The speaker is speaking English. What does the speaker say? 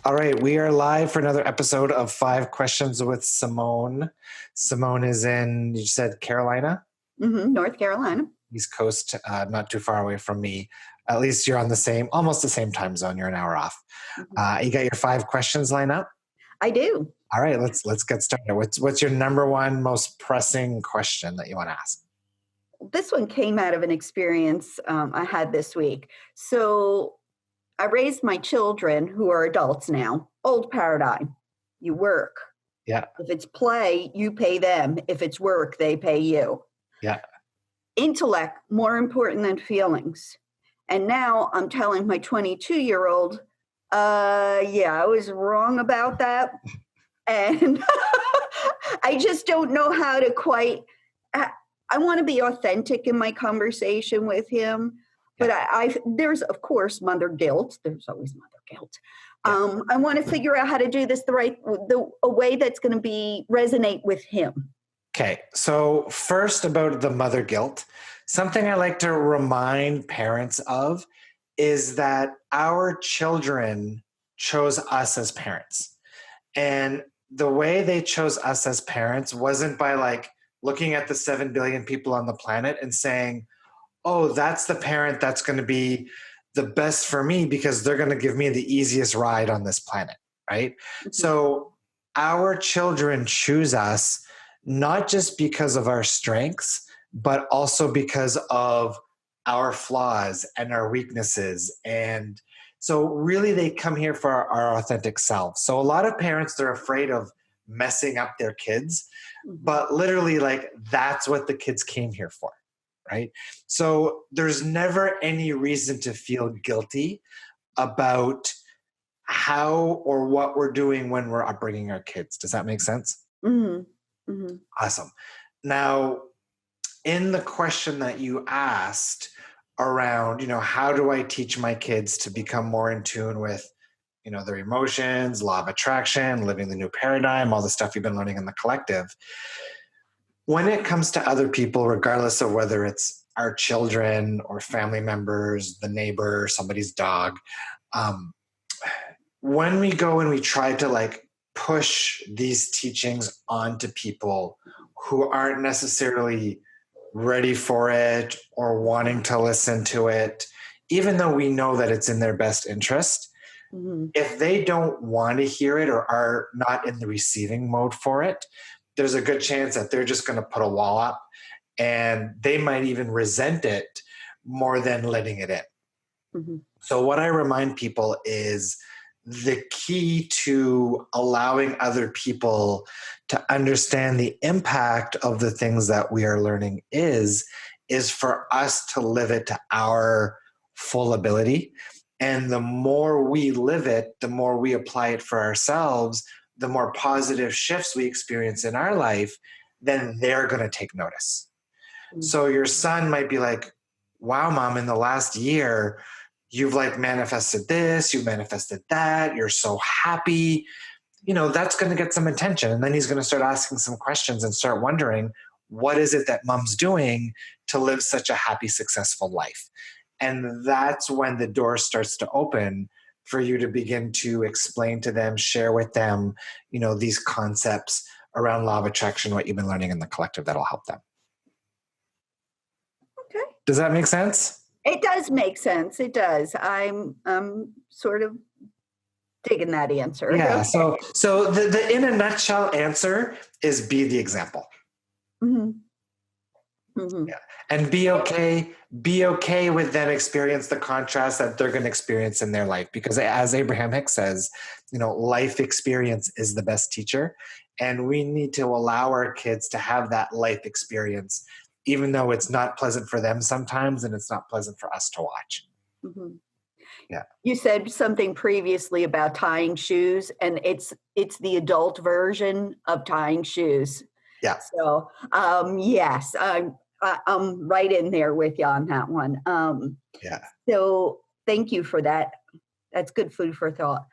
All right, we are live for another episode of 5 Questions with Simone. Simone is in, you said Carolina? North Carolina. East Coast, not too far away from me. At least you're on almost the same time zone. You're an hour off. You got your 5 questions lined up? I do. All right, let's get started. What's your number one most pressing question that you want to ask? This one came out of an experience I had this week. So I raised my children, who are adults now, old paradigm. You work. Yeah. If it's play, you pay them. If it's work, they pay you. Yeah. Intellect, more important than feelings. And now I'm telling my 22-year-old, I was wrong about that. And I just don't know how to quite, I want to be authentic in my conversation with him. But there's, of course, mother guilt. There's always mother guilt. Yeah. I want to figure out how to do this a way that's going to resonate with him. Okay, so first about the mother guilt, something I like to remind parents of is that our children chose us as parents. And the way they chose us as parents wasn't by looking at the 7 billion people on the planet and saying, oh, that's the parent that's going to be the best for me because they're going to give me the easiest ride on this planet, right? Mm-hmm. So our children choose us not just because of our strengths, but also because of our flaws and our weaknesses. And so really they come here for our authentic selves. So a lot of parents, they're afraid of messing up their kids, but literally that's what the kids came here for. Right? So there's never any reason to feel guilty about how or what we're doing when we're upbringing our kids. Does that make sense? Mm-hmm. Mm-hmm. Awesome. Now, in the question that you asked around, how do I teach my kids to become more in tune with, their emotions, law of attraction, living the new paradigm, all the stuff you've been learning in the collective. When it comes to other people, regardless of whether it's our children or family members, the neighbor, somebody's dog, when we go and we try to push these teachings onto people who aren't necessarily ready for it or wanting to listen to it, even though we know that it's in their best interest, if they don't want to hear it or are not in the receiving mode for it, there's a good chance that they're just going to put a wall up and they might even resent it more than letting it in. Mm-hmm. So what I remind people is the key to allowing other people to understand the impact of the things that we are learning is for us to live it to our full ability. And the more we live it, the more we apply it for ourselves, the more positive shifts we experience in our life, then they're going to take notice. Mm-hmm. So your son might be like, wow, mom, in the last year, you've manifested this, you've manifested that, you're so happy. That's going to get some attention. And then he's going to start asking some questions and start wondering, what is it that mom's doing to live such a happy, successful life? And that's when the door starts to open for you to begin to explain to them, share with them, these concepts around law of attraction, what you've been learning in the collective that'll help them. Okay. Does that make sense? It does make sense. It does. I'm sort of digging that answer. Yeah. Okay. So the in a nutshell answer is be the example. Mm-hmm. Mm-hmm. Yeah. And be okay with them experience the contrast that they're going to experience in their life. Because as Abraham Hicks says, life experience is the best teacher. And we need to allow our kids to have that life experience, even though it's not pleasant for them sometimes and it's not pleasant for us to watch. Mm-hmm. Yeah. You said something previously about tying shoes, and it's the adult version of tying shoes. Yeah. So, yes, I'm right in there with you on that one. Yeah. So thank you for that. That's good food for thought.